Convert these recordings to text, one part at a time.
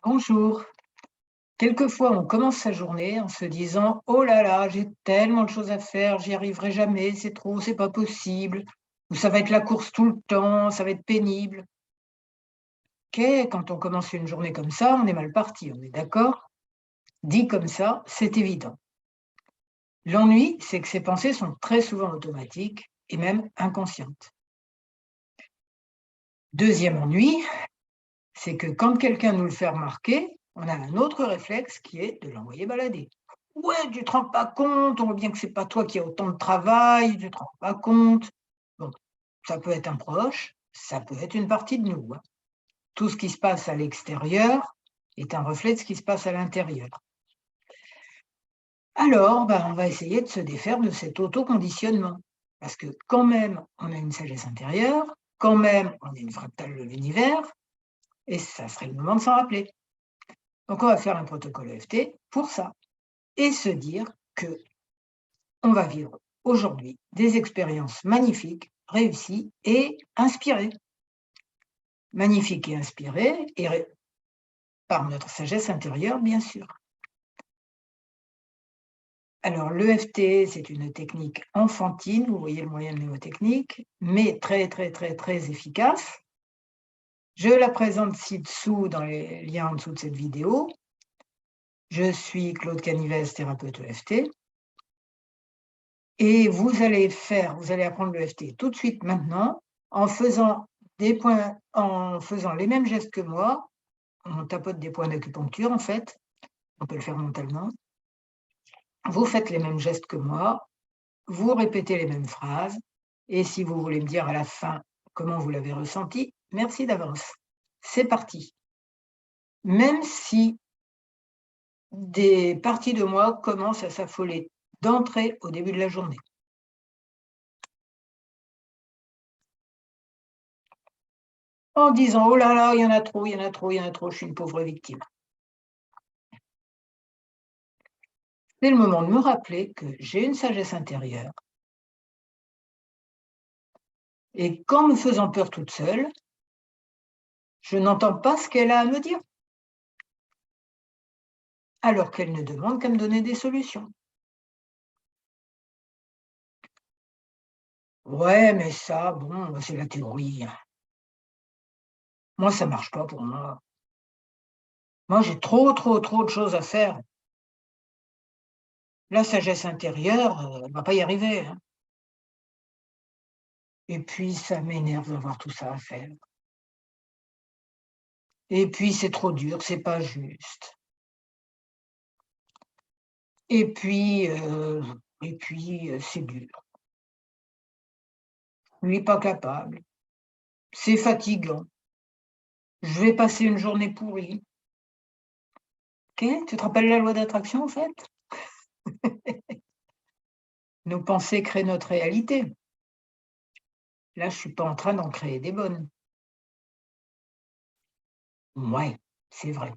Bonjour. Quelquefois, on commence sa journée en se disant: «Oh là là, j'ai tellement de choses à faire, j'y arriverai jamais, c'est trop, c'est pas possible», ou «Ça va être la course tout le temps, ça va être pénible». Quand on commence une journée comme ça, on est mal parti, on est d'accord? Dit comme ça, c'est évident. L'ennui, c'est que ces pensées sont très souvent automatiques et même inconscientes. Deuxième ennui, c'est que quand quelqu'un nous le fait remarquer, on a un autre réflexe qui est de l'envoyer balader. Ouais, tu te rends pas compte, on voit bien que c'est pas toi qui as autant de travail, tu te rends pas compte. Bon, ça peut être un proche, ça peut être une partie de nous, hein. Tout ce qui se passe à l'extérieur est un reflet de ce qui se passe à l'intérieur. Alors, on va essayer de se défaire de cet autoconditionnement. Parce que quand même, on a une sagesse intérieure, quand même, on est une fractale de l'univers, et ça serait le moment de s'en rappeler. Donc, on va faire un protocole EFT pour ça et se dire que on va vivre aujourd'hui des expériences magnifiques, réussies et inspirées. Magnifiques et inspirées par notre sagesse intérieure, bien sûr. Alors, l'EFT, c'est une technique enfantine, vous voyez le moyen mnémotechnique, mais très, très, très, très efficace. Je la présente ci-dessous dans les liens en dessous de cette vidéo. Je suis Claude Canivez, thérapeute EFT. Et vous allez apprendre l'EFT tout de suite maintenant en faisant en faisant les mêmes gestes que moi. On tapote des points d'acupuncture en fait, on peut le faire mentalement. Vous faites les mêmes gestes que moi, vous répétez les mêmes phrases et si vous voulez me dire à la fin comment vous l'avez ressenti, merci d'avance. C'est parti. Même si des parties de moi commencent à s'affoler d'entrée au début de la journée. En disant: «Oh là là, il y en a trop, il y en a trop, il y en a trop, je suis une pauvre victime». C'est le moment de me rappeler que j'ai une sagesse intérieure et qu'en me faisant peur toute seule, je n'entends pas ce qu'elle a à me dire, alors qu'elle ne demande qu'à me donner des solutions. Ouais, mais ça, bon, c'est la théorie, hein. Moi, ça marche pas pour moi. Moi, j'ai trop, trop, trop de choses à faire. La sagesse intérieure, elle va pas y arriver, hein. Et puis, ça m'énerve d'avoir tout ça à faire. Et puis, c'est trop dur, c'est pas juste. Et puis, heu c'est dur. Lui, pas capable. C'est fatigant. Je vais passer une journée pourrie. OK, tu te rappelles la loi d'attraction, en fait? Nos pensées créent notre réalité. Là, je suis pas en train d'en créer des bonnes. Ouais, c'est vrai.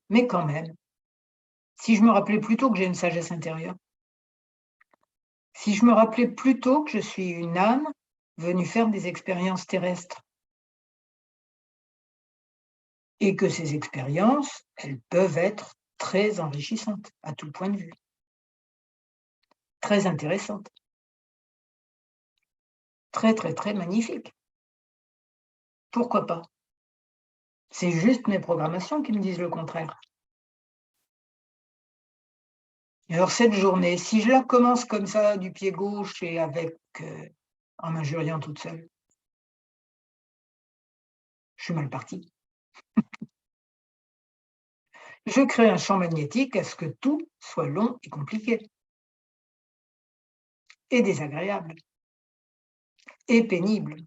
Mais quand même, si je me rappelais plutôt que j'ai une sagesse intérieure, si je me rappelais plutôt que je suis une âme venue faire des expériences terrestres et que ces expériences, elles peuvent être très enrichissantes à tout point de vue, très intéressantes, très, très, très magnifiques. Pourquoi pas? C'est juste mes programmations qui me disent le contraire. Alors cette journée, si je la commence comme ça du pied gauche et en m'injuriant toute seule, je suis mal partie. Je crée un champ magnétique à ce que tout soit long et compliqué et désagréable et pénible.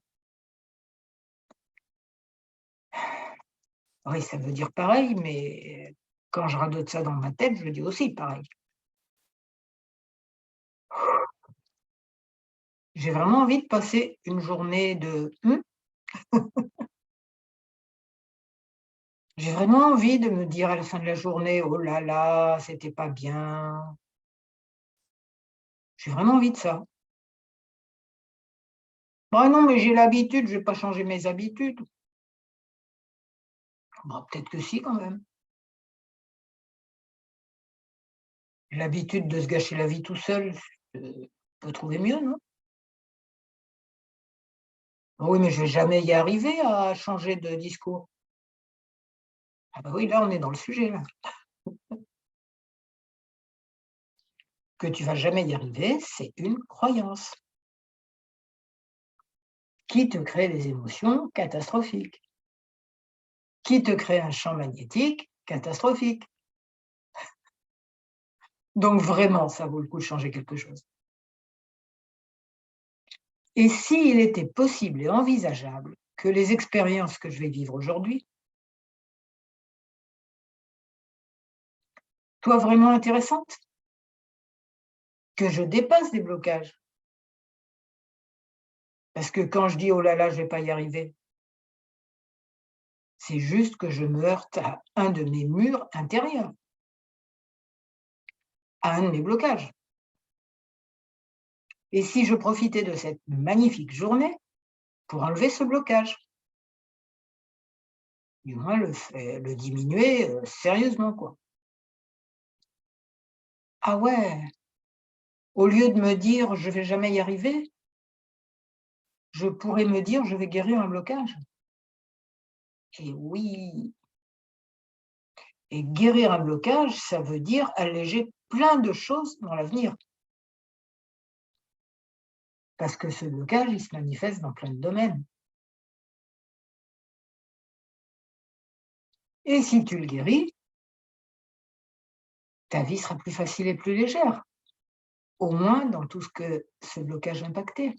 Oui, ça veut dire pareil, mais quand je radote ça dans ma tête, je dis aussi pareil. J'ai vraiment envie de passer une journée de j'ai vraiment envie de me dire à la fin de la journée: «Oh là là, c'était pas bien». J'ai vraiment envie de ça. «Bah non, mais j'ai l'habitude, je vais pas changer mes habitudes». Bon, peut-être que si, quand même. L'habitude de se gâcher la vie tout seul, peut trouver mieux, non? Oui, mais je vais jamais y arriver à changer de discours. Ah bah oui, là, on est dans le sujet, là. Que tu vas jamais y arriver, c'est une croyance qui te crée des émotions catastrophiques, qui te crée un champ magnétique catastrophique. Donc vraiment, ça vaut le coup de changer quelque chose. Et s'il était possible et envisageable que les expériences que je vais vivre aujourd'hui soient vraiment intéressantes, que je dépasse des blocages. Parce que quand je dis: «Oh là là, je vais pas y arriver», c'est juste que je me heurte à un de mes murs intérieurs, à un de mes blocages. Et si je profitais de cette magnifique journée pour enlever ce blocage, du moins le diminuer, sérieusement, quoi. Ah ouais, au lieu de me dire: «Je vais jamais y arriver», je pourrais me dire: «Je vais guérir un blocage». Et oui, et guérir un blocage, ça veut dire alléger plein de choses dans l'avenir. Parce que ce blocage, il se manifeste dans plein de domaines. Et si tu le guéris, ta vie sera plus facile et plus légère, au moins dans tout ce que ce blocage impactait.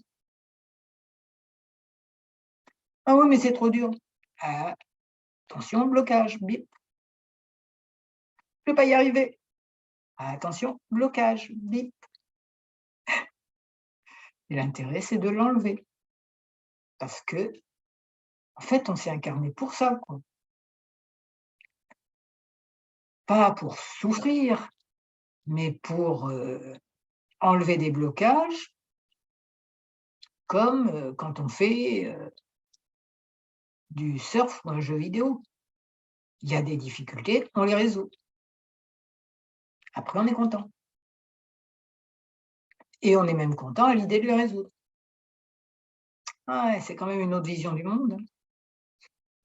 Ah oui, mais c'est trop dur. Ah, attention, blocage, bip, je ne vais pas y arriver. Ah, attention, blocage, bip. Et l'intérêt, c'est de l'enlever. Parce que, en fait, on s'est incarné pour ça, quoi. Pas pour souffrir, mais pour enlever des blocages, comme quand on fait du surf ou un jeu vidéo. Il y a des difficultés, on les résout. Après, on est content. Et on est même content à l'idée de les résoudre. Ah ouais, c'est quand même une autre vision du monde,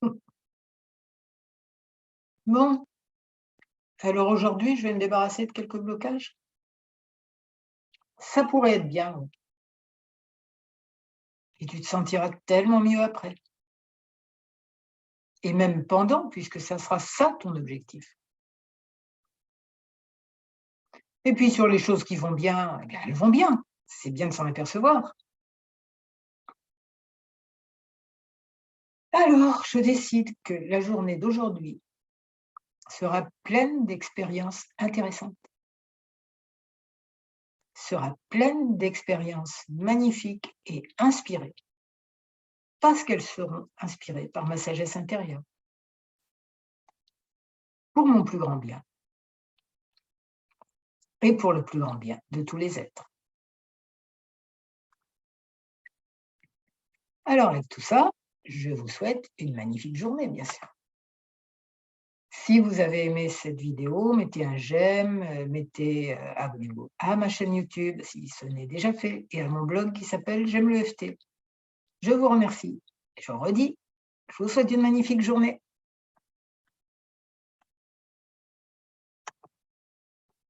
hein. Bon, alors aujourd'hui, je vais me débarrasser de quelques blocages. Ça pourrait être bien, oui, et tu te sentiras tellement mieux après. Et même pendant, puisque ça sera ça ton objectif. Et puis sur les choses qui vont bien, eh bien, elles vont bien. C'est bien de s'en apercevoir. Alors, je décide que la journée d'aujourd'hui sera pleine d'expériences intéressantes, sera pleine d'expériences magnifiques et inspirées, parce qu'elles seront inspirées par ma sagesse intérieure, pour mon plus grand bien et pour le plus grand bien de tous les êtres. Alors avec tout ça, je vous souhaite une magnifique journée, bien sûr. Si vous avez aimé cette vidéo, mettez un j'aime, abonnez-vous à ma chaîne YouTube si ce n'est déjà fait et à mon blog qui s'appelle J'aime le FT. Je vous remercie et je redis, je vous souhaite une magnifique journée.